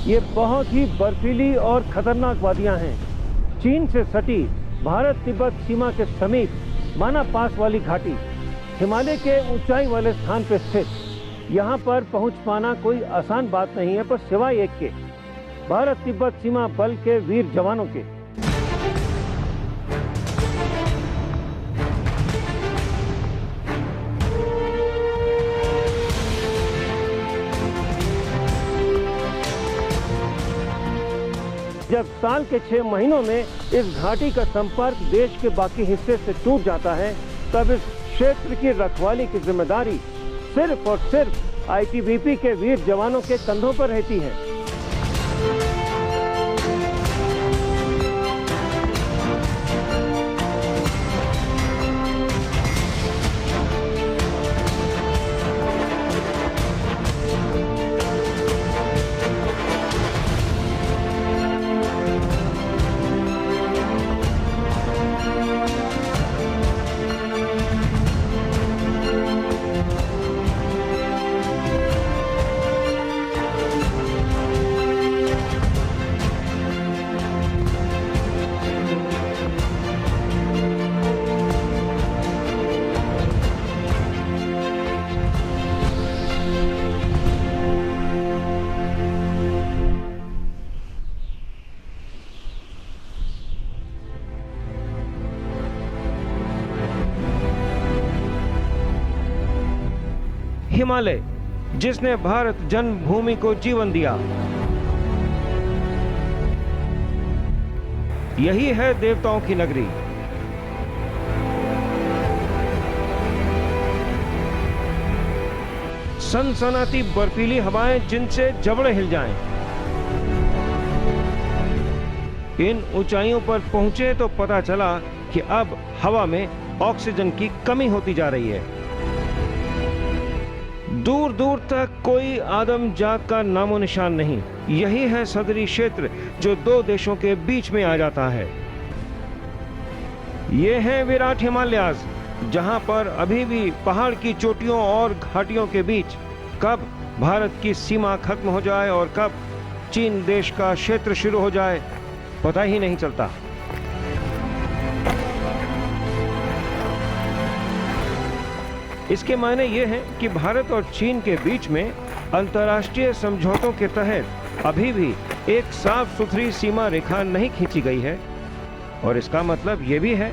ये बहुत ही बर्फीली और खतरनाक वादियां हैं। चीन से सटी भारत तिब्बत सीमा के समीप माना पास वाली घाटी, हिमालय के ऊंचाई वाले स्थान पर स्थित। यहाँ पर पहुंच पाना कोई आसान बात नहीं है, पर सिवाय एक के, भारत तिब्बत सीमा बल के वीर जवानों के। जब साल के 6 महीनों में इस घाटी का संपर्क देश के बाकी हिस्से से टूट जाता है, तब इस क्षेत्र की रखवाली की जिम्मेदारी सिर्फ और सिर्फ आईटीबीपी के वीर जवानों के कंधों पर रहती है। हिमालय, जिसने भारत जन्मभूमि को जीवन दिया, यही है देवताओं की नगरी। सनसनाती बर्फीली हवाएं जिनसे जबड़े हिल जाएं। इन ऊंचाइयों पर पहुंचे तो पता चला कि अब हवा में ऑक्सीजन की कमी होती जा रही है। दूर दूर तक कोई आदम जात का नामो निशान नहीं। यही है सदरी क्षेत्र जो दो देशों के बीच में आ जाता है। ये है विराट हिमालयाज, जहां पर अभी भी पहाड़ की चोटियों और घाटियों के बीच कब भारत की सीमा खत्म हो जाए और कब चीन देश का क्षेत्र शुरू हो जाए, पता ही नहीं चलता। इसके मायने ये हैं कि भारत और चीन के बीच में अंतर्राष्ट्रीय समझौतों के तहत अभी भी एक साफ सुथरी सीमा रेखा नहीं खींची गई है। और इसका मतलब ये भी है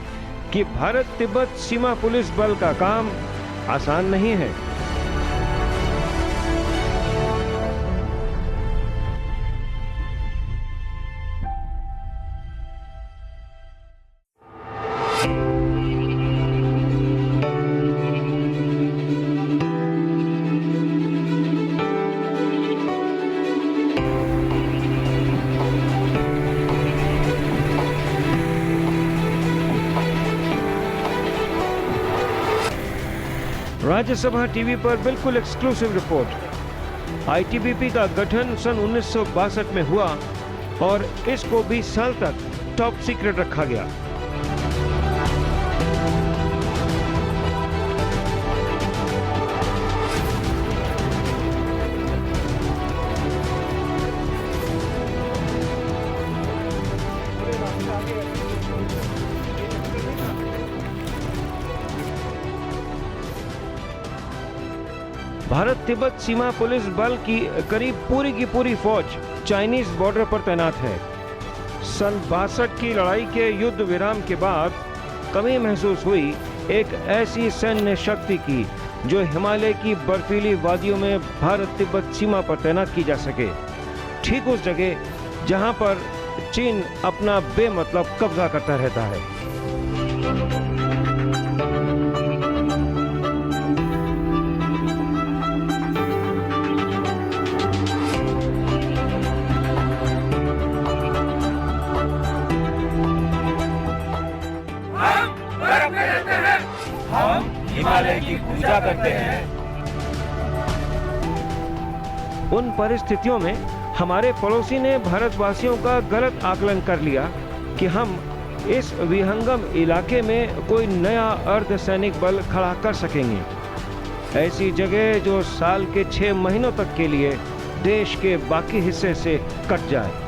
कि भारत तिब्बत सीमा पुलिस बल का काम आसान नहीं है। राज्यसभा टीवी पर बिल्कुल एक्सक्लूसिव रिपोर्ट। आईटीबीपी का गठन सन 1962 में हुआ और इसको 20 साल तक टॉप सीक्रेट रखा गया। भारत तिब्बत सीमा पुलिस बल की करीब पूरी की पूरी फौज चाइनीज बॉर्डर पर तैनात है। सन 62 की लड़ाई के युद्ध विराम के बाद कमी महसूस हुई एक ऐसी सैन्य शक्ति की जो हिमालय की बर्फीली वादियों में भारत तिब्बत सीमा पर तैनात की जा सके, ठीक उस जगह जहां पर चीन अपना बेमतलब कब्जा करता रहता है। हम हिमालय की पूजा करते हैं। उन परिस्थितियों में हमारे पड़ोसी ने भारतवासियों का गलत आकलन कर लिया कि हम इस विहंगम इलाके में कोई नया अर्धसैनिक बल खड़ा कर सकेंगे। ऐसी जगह जो साल के 6 महीनों तक के लिए देश के बाकी हिस्से से कट जाए।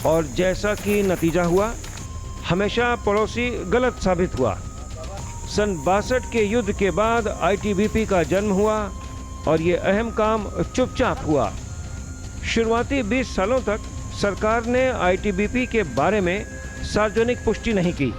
और जैसा कि नतीजा हुआ, हमेशा पड़ोसी गलत साबित हुआ। सन 62 के युद्ध के बाद आईटीबीपी का जन्म हुआ और ये अहम काम चुपचाप हुआ। शुरुआती 20 सालों तक सरकार ने आईटीबीपी के बारे में सार्वजनिक पुष्टि नहीं की।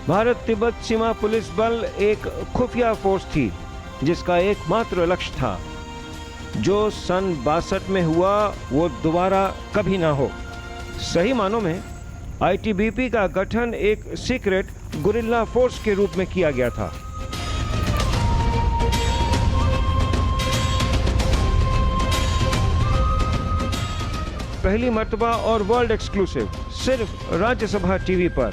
भारत तिब्बत सीमा पुलिस बल एक खुफिया फोर्स थी जिसका एकमात्र लक्ष्य था जो सन 62 में हुआ वो दोबारा कभी ना हो। सही मानों में आईटीबीपी का गठन एक सीक्रेट गुरिल्ला फोर्स के रूप में किया गया था। पहली मर्तबा और वर्ल्ड एक्सक्लूसिव सिर्फ राज्यसभा टीवी पर।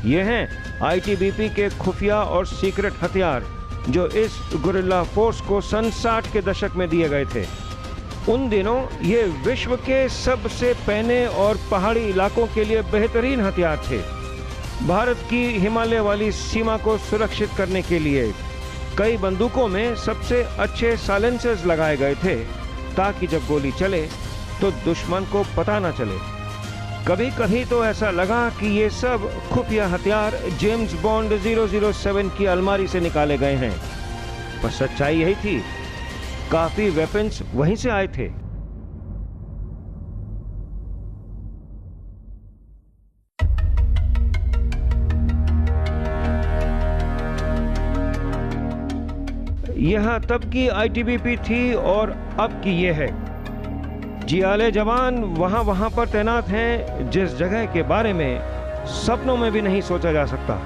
ये हैं आईटीबीपी के खुफिया और सीक्रेट हथियार जो इस गुरिल्ला फोर्स को सन 60 के दशक में दिए गए थे। उन दिनों ये विश्व के सबसे पैने और पहाड़ी इलाकों के लिए बेहतरीन हथियार थे। भारत की हिमालय वाली सीमा को सुरक्षित करने के लिए कई बंदूकों में सबसे अच्छे साइलेंसर्स लगाए गए थे ताकि जब गोली चले तो दुश्मन को पता न चले। कभी कभी तो ऐसा लगा कि ये सब खुफिया हथियार जेम्स बॉन्ड 007 की अलमारी से निकाले गए हैं, पर सच्चाई यही थी, काफी वेपन्स वहीं से आए थे। यह तब की आईटीबीपी थी और अब की ये है। जियाले जवान वहां पर तैनात हैं जिस जगह के बारे में सपनों में भी नहीं सोचा जा सकता।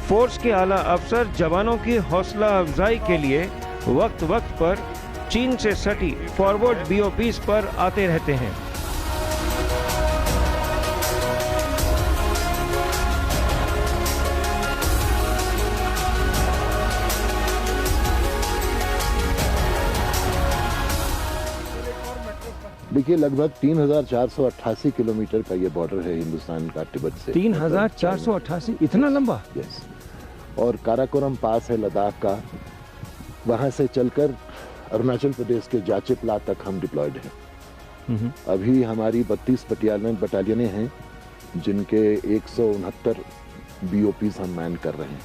फोर्स के आला अफसर जवानों की हौसला अफजाई के लिए वक्त वक्त पर चीन से सटी फॉरवर्ड बीओपीज पर आते रहते हैं। देखिए, लगभग 3488 किलोमीटर का ये बॉर्डर है हिंदुस्तान का तिब्बत से। 3488, इतना लंबा? यस। और काराकोरम पास है लद्दाख का, वहां से चलकर अरुणाचल प्रदेश के जाचेपला तक हम डिप्लॉयड हैं। अभी हमारी 32 बटालियनें हैं जिनके 169 बीओपीज हम मैन कर रहे हैं।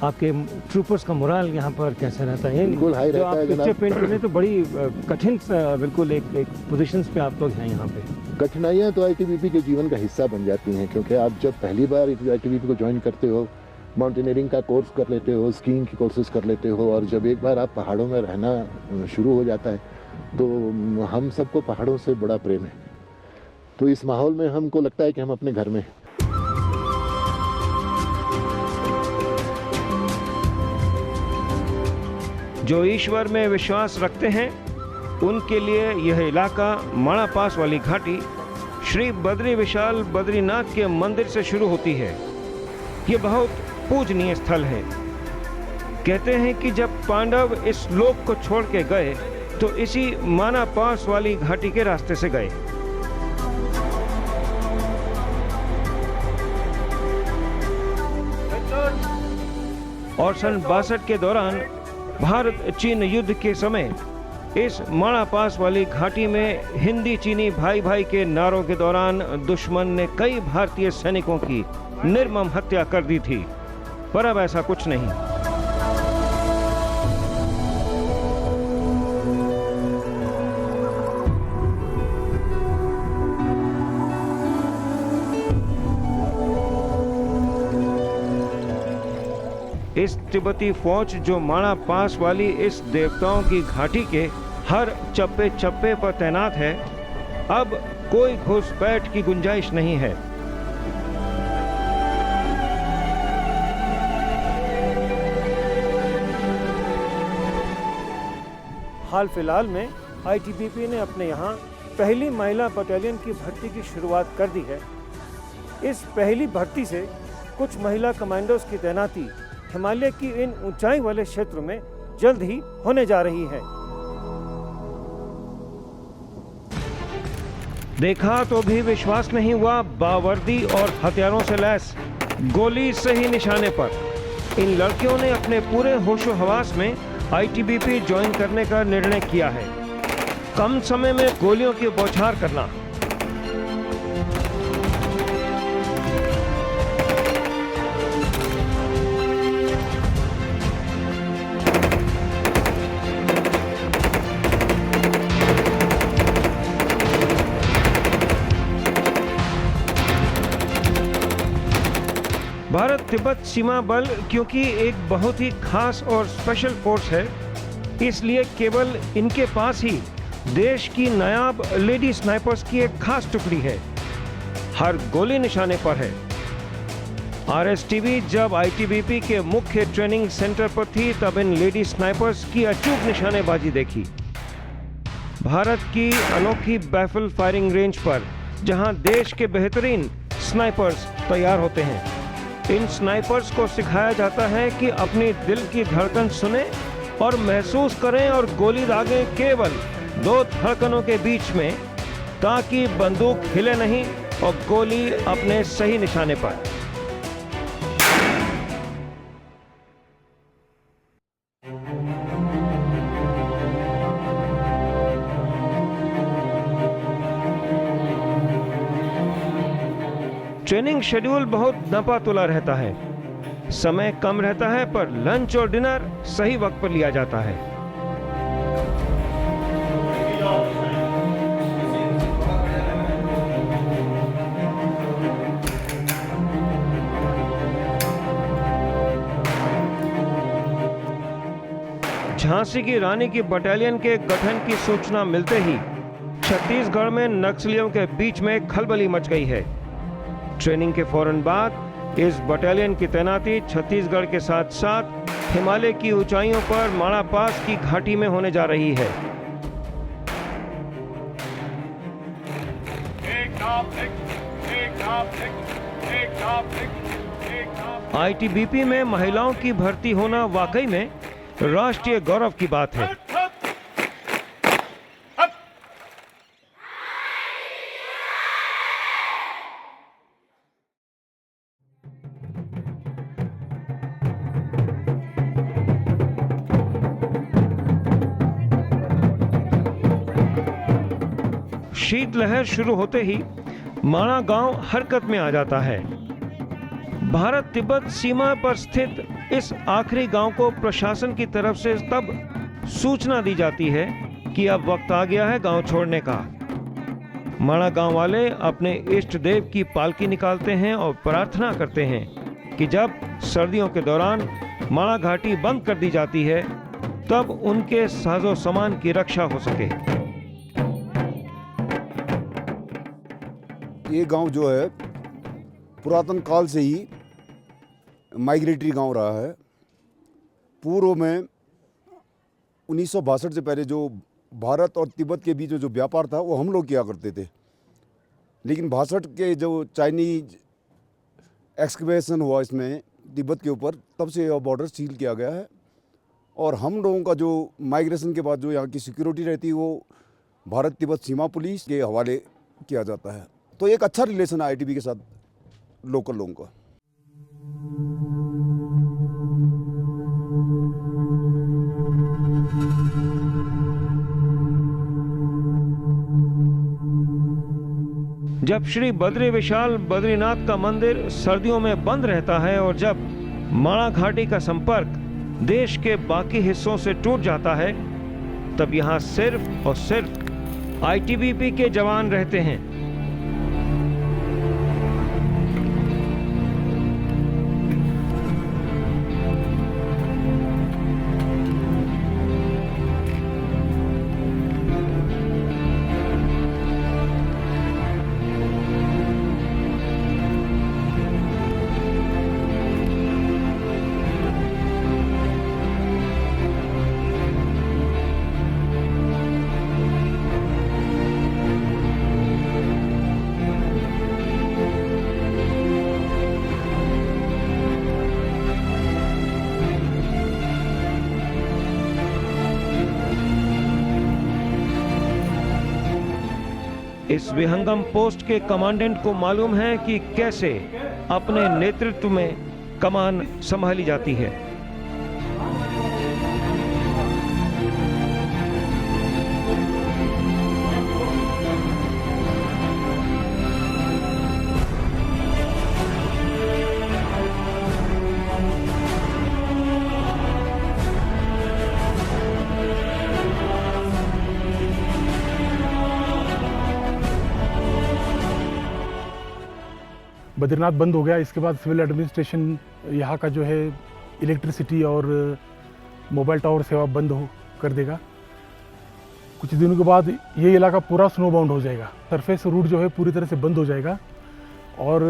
आपके ट्रूपर्स का मोराल यहाँ पर कैसा रहता है? बिल्कुल हाई रहता है जनाब। पेंट करने तो बड़ी कठिन बिल्कुल एक पोजीशंस पे आप लोग हैं यहाँ पे। कठिनाइयाँ तो आईटीबीपी के जीवन का हिस्सा बन जाती हैं, क्योंकि आप जब पहली बार आईटीबीपी को ज्वाइन करते हो, माउंटेनियरिंग का कोर्स कर लेते हो, स्कीइंग की कोर्सेज कर लेते हो, और जब एक बार आप पहाड़ों में रहना शुरू हो जाता है तो हम सबको पहाड़ों से बड़ा प्रेम है। तो इस माहौल में हमको लगता है कि हम अपने घर में हैं। जो ईश्वर में विश्वास रखते हैं उनके लिए यह इलाका माणा पास वाली घाटी श्री बद्री विशाल बद्रीनाथ के मंदिर से शुरू होती है। ये बहुत पूजनीय स्थल है। कहते हैं कि जब पांडव इस लोक को छोड़ के गए तो इसी माना पास वाली घाटी के रास्ते से गए। और सन 62 के दौरान भारत चीन युद्ध के समय इस माणा पास वाली घाटी में हिंदी चीनी भाई भाई के नारों के दौरान दुश्मन ने कई भारतीय सैनिकों की निर्मम हत्या कर दी थी, पर अब ऐसा कुछ नहीं। इस तिब्बती फौज जो माणा पास वाली इस देवताओं की घाटी के हर चप्पे चप्पे पर तैनात है, अब कोई घुसपैठ की गुंजाइश नहीं है। हाल फिलहाल में आईटीबीपी ने अपने यहाँ पहली महिला बटालियन की भर्ती की शुरुआत कर दी है। इस पहली भर्ती से कुछ महिला कमांडोज की तैनाती हिमालय की इन ऊंचाई वाले क्षेत्रों में जल्द ही होने जा रही है। देखा तो भी विश्वास नहीं हुआ, बावर्दी और हथियारों से लैस गोली सही निशाने पर इन लड़कियों ने अपने पूरे होशो हवास में आईटीबीपी ज्वाइन करने का निर्णय किया है। कम समय में गोलियों की बौछार करना, भारत तिब्बत सीमा बल क्योंकि एक बहुत ही खास और स्पेशल फोर्स है, इसलिए केवल इनके पास ही देश की नायाब लेडी स्नाइपर्स की एक खास टुकड़ी है। हर गोली निशाने पर है। आरएसटीबी जब आईटीबीपी के मुख्य ट्रेनिंग सेंटर पर थी तब इन लेडी स्नाइपर्स की अचूक निशानेबाजी देखी। भारत की अनोखी बैफल फायरिंग रेंज पर जहां देश के बेहतरीन स्नाइपर्स तैयार होते हैं, इन स्नाइपर्स को सिखाया जाता है कि अपनी दिल की धड़कन सुने और महसूस करें और गोली दागें केवल दो धड़कनों के बीच में, ताकि बंदूक हिले नहीं और गोली अपने सही निशाने पर। ट्रेनिंग शेड्यूल बहुत नपा तुला रहता है। समय कम रहता है पर लंच और डिनर सही वक्त पर लिया जाता है। झांसी की रानी की बटालियन के गठन की सूचना मिलते ही छत्तीसगढ़ में नक्सलियों के बीच में खलबली मच गई है। ट्रेनिंग के फौरन बाद इस बटालियन की तैनाती छत्तीसगढ़ के साथ साथ हिमालय की ऊंचाइयों पर माणा पास की घाटी में होने जा रही है। आईटीबीपी में महिलाओं की भर्ती होना वाकई में राष्ट्रीय गौरव की बात है। शीतलहर शुरू होते ही माणा गांव हरकत में आ जाता है। भारत तिब्बत सीमा पर स्थित इस आखिरी गांव को प्रशासन की तरफ से तब सूचना दी जाती है कि अब वक्त आ गया है गांव छोड़ने का। माणा गांव वाले अपने इष्ट देव की पालकी निकालते हैं और प्रार्थना करते हैं कि जब सर्दियों के दौरान माणा घाटी बंद कर दी जाती है तब उनके साजो सामान की रक्षा हो सके। ये गांव जो है पुरातन काल से ही माइग्रेटरी गांव रहा है। पूर्व में 1962 से पहले जो भारत और तिब्बत के बीच में जो व्यापार था वो हम लोग किया करते थे, लेकिन 62 के जो चाइनीज एक्सकवेशन हुआ इसमें तिब्बत के ऊपर, तब से यह बॉर्डर सील किया गया है। और हम लोगों का जो माइग्रेशन के बाद जो यहाँ की सिक्योरिटी रहती है वो भारत तिब्बत सीमा पुलिस के हवाले किया जाता है। तो एक अच्छा रिलेशन है आईटीबी के साथ लोकल लोगों का। जब श्री बद्री विशाल बद्रीनाथ का मंदिर सर्दियों में बंद रहता है और जब माणा घाटी का संपर्क देश के बाकी हिस्सों से टूट जाता है, तब यहाँ सिर्फ और सिर्फ आईटीबीपी के जवान रहते हैं। इस विहंगम पोस्ट के कमांडेंट को मालूम है कि कैसे अपने नेतृत्व में कमान संभाली जाती है। बद्रीनाथ बंद हो गया, इसके बाद सिविल एडमिनिस्ट्रेशन यहाँ का जो है इलेक्ट्रिसिटी और मोबाइल टावर सेवा बंद हो कर देगा। कुछ दिनों के बाद ये इलाका पूरा स्नो बाउंड हो जाएगा, सरफेस रूट जो है पूरी तरह से बंद हो जाएगा और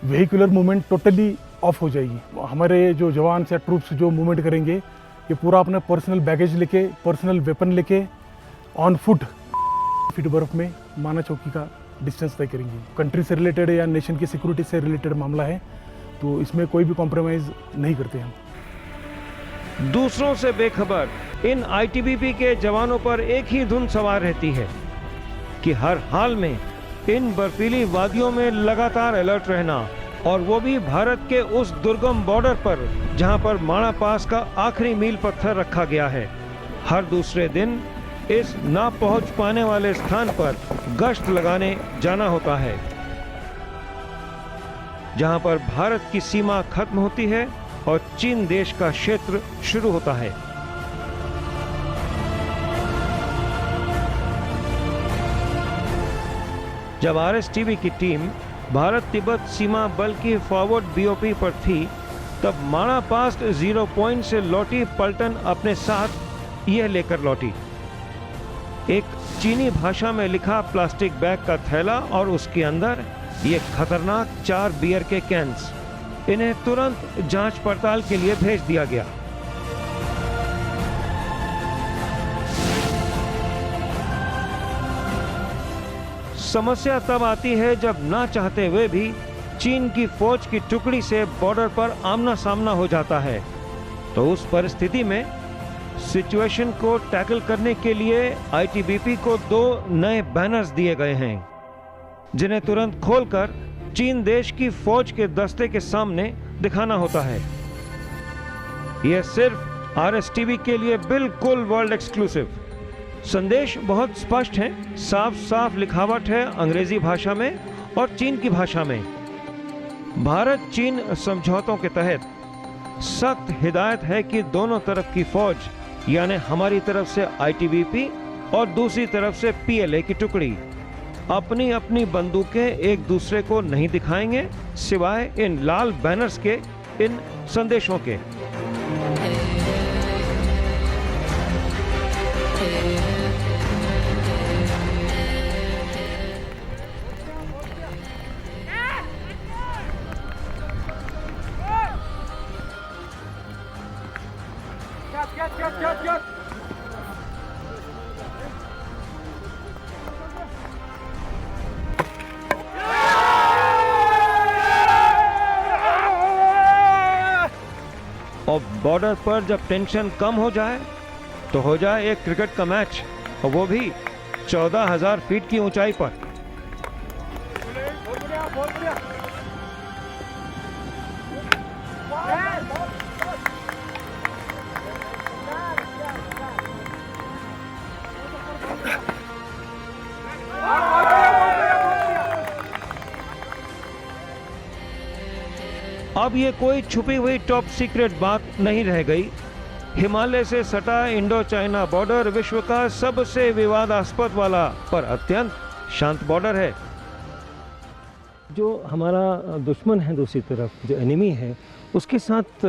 व्हीकुलर मूवमेंट टोटली ऑफ हो जाएगी। हमारे जो जवान या ट्रूप्स जो मूवमेंट करेंगे ये पूरा अपना पर्सनल बैगेज लेके, पर्सनल वेपन लेके ऑन फुट फीट बर्फ में माना चौकी का डिस्टेंस तय करेंगे। कंट्री से रिलेटेड या नेशन की सिक्योरिटी से रिलेटेड मामला है, तो इसमें कोई भी कॉम्प्रोमाइज़ नहीं करते हम। दूसरों से बेखबर इन आईटीबीपी के जवानों पर एक ही धुन सवार रहती है कि हर हाल में इन बर्फीली वादियों में लगातार अलर्ट रहना, और वो भी भारत के उस दुर्गम बॉर्डर पर जहां पर माणा पास का आखिरी मील पत्थर रखा गया है। हर दूसरे दिन इस ना पहुंच पाने वाले स्थान पर गश्त लगाने जाना होता है, जहां पर भारत की सीमा खत्म होती है और चीन देश का क्षेत्र शुरू होता है। जब आरएसटीबी की टीम भारत तिब्बत सीमा बल की फॉरवर्ड बीओपी पर थी, तब माणा पास्ट 0 पॉइंट से लौटी पलटन अपने साथ यह लेकर लौटी, एक चीनी भाषा में लिखा प्लास्टिक बैग का थैला और उसके अंदर ये खतरनाक 4 बियर के कैंस। इन्हें तुरंत जांच पड़ताल के लिए भेज दिया गया। समस्या तब आती है जब ना चाहते हुए भी चीन की फौज की टुकड़ी से बॉर्डर पर आमना सामना हो जाता है। तो उस परिस्थिति में सिचुएशन को टैकल करने के लिए आईटीबीपी को 2 नए बैनर्स दिए गए हैं, जिन्हें तुरंत खोलकर चीन देश की फौज के दस्ते के सामने दिखाना होता है। यह सिर्फ आरएसटीबी के लिए बिल्कुल वर्ल्ड एक्सक्लूसिव। संदेश बहुत स्पष्ट है, साफ साफ लिखावट है अंग्रेजी भाषा में और चीन की भाषा में। भारत चीन समझौतों के तहत सख्त हिदायत है कि दोनों तरफ की फौज, यानी हमारी तरफ से आईटीबीपी और दूसरी तरफ से पीएलए की टुकड़ी, अपनी अपनी बंदूकें एक दूसरे को नहीं दिखाएंगे, सिवाय इन लाल बैनर्स के, इन संदेशों के। बॉर्डर पर जब टेंशन कम हो जाए तो हो जाए एक क्रिकेट का मैच, और वो भी 14,000 फीट की ऊंचाई पर। अब ये कोई छुपी हुई टॉप सीक्रेट बात नहीं रह गई। हिमालय से सटा इंडो चाइना बॉर्डर विश्व का सबसे विवादास्पद वाला पर अत्यंत शांत बॉर्डर है। जो हमारा दुश्मन है दूसरी तरफ, जो एनिमी है, उसके साथ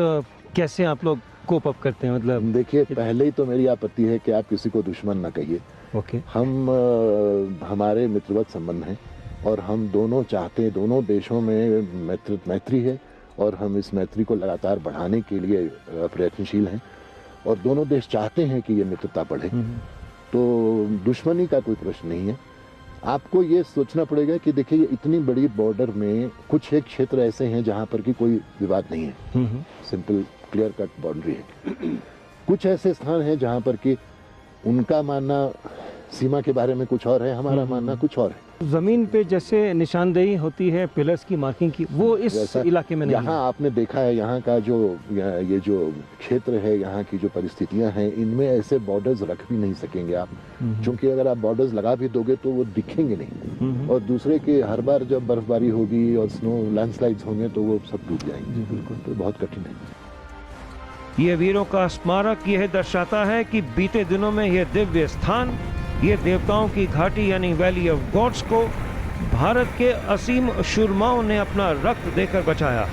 कैसे आप लोग कोप अप करते हैं? मतलब देखिए, पहले ही तो मेरी आपत्ति है कि आप किसी को दुश्मन ना कहिए। ओके। हम हमारे मित्रवत संबंध हैं और हम दोनों चाहते हैं, दोनों देशों में मैत्री है और हम इस मैत्री को लगातार बढ़ाने के लिए प्रयत्नशील हैं और दोनों देश चाहते हैं कि ये मित्रता बढ़े। तो दुश्मनी का कोई प्रश्न नहीं है। आपको ये सोचना पड़ेगा कि देखिए, ये इतनी बड़ी बॉर्डर में कुछ एक क्षेत्र ऐसे हैं जहाँ पर कि कोई विवाद नहीं है, सिंपल क्लियर कट बाउंड्री है। कुछ ऐसे स्थान हैं जहाँ पर कि उनका मानना सीमा के बारे में कुछ और है, हमारा मानना कुछ और है। जमीन पे जैसे निशानदेही होती है, पिलर्स की मार्किंग की, वो इस इलाके में नहीं है। यहाँ आपने देखा है, यहाँ का जो ये जो क्षेत्र है, यहाँ की जो परिस्थितियाँ हैं, इनमें ऐसे बॉर्डर्स रख भी नहीं सकेंगे आप, क्योंकि अगर आप बॉर्डर्स लगा भी दोगे तो वो दिखेंगे नहीं। और दूसरे के हर बार जब बर्फबारी होगी और स्नो लैंडस्लाइड्स होंगे तो वो सब डूब जाएंगे। बिल्कुल, तो बहुत कठिन है। ये वीरों का स्मारक यह दर्शाता है कि बीते दिनों में यह दिव्य स्थान, ये देवताओं की घाटी यानी वैली ऑफ गॉड्स को भारत के असीम शूरमाओं ने अपना रक्त देकर बचाया।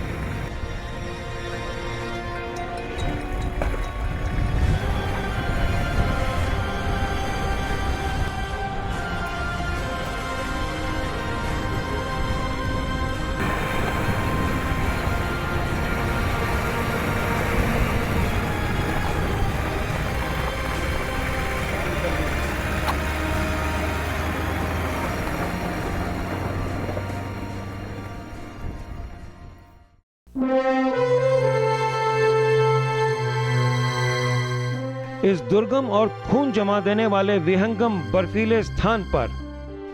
इस दुर्गम और खून जमा देने वाले विहंगम बर्फीले स्थान पर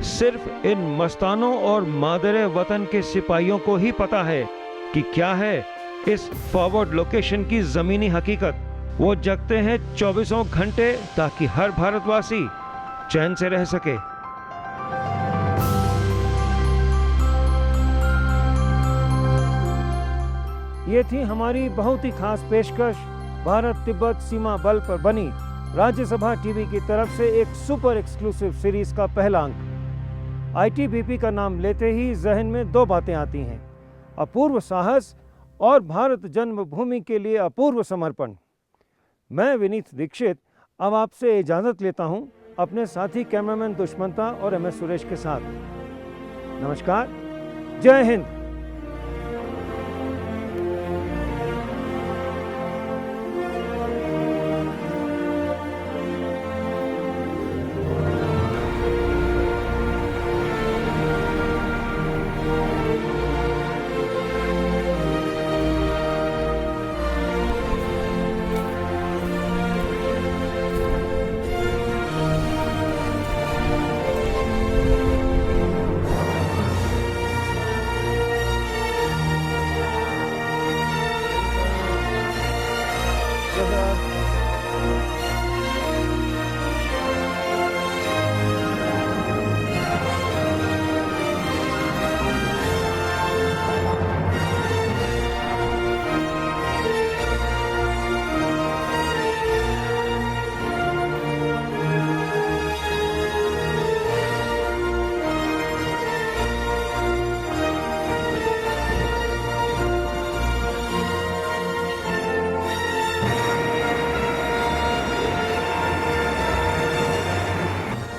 सिर्फ इन मस्तानों और मादरे वतन के सिपाहियों को ही पता है कि क्या है इस फॉरवर्ड लोकेशन की जमीनी हकीकत। वो जगते हैं 24 घंटे ताकि हर भारतवासी चैन से रह सके। ये थी हमारी बहुत ही खास पेशकश भारत तिब्बत सीमा बल पर बनी राज्यसभा टीवी की तरफ से एक सुपर एक्सक्लूसिव सीरीज का पहला अंक। आईटीबीपी का नाम लेते ही जहन में दो बातें आती हैं, अपूर्व साहस और भारत जन्मभूमि के लिए अपूर्व समर्पण। मैं विनीत दीक्षित अब आपसे इजाज़त लेता हूं अपने साथी कैमरामैन दुष्मंता और MS सुरेश के साथ। नमस्कार, जय हिंद।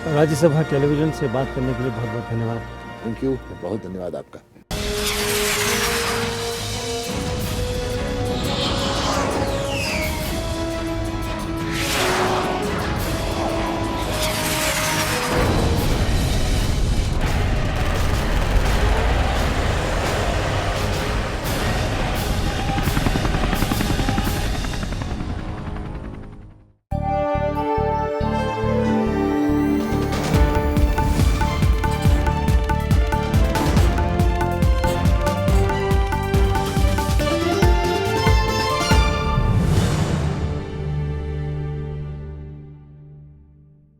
राज्यसभा टेलीविजन से बात करने के लिए बहुत बहुत धन्यवाद। थैंक यू, बहुत धन्यवाद आपका।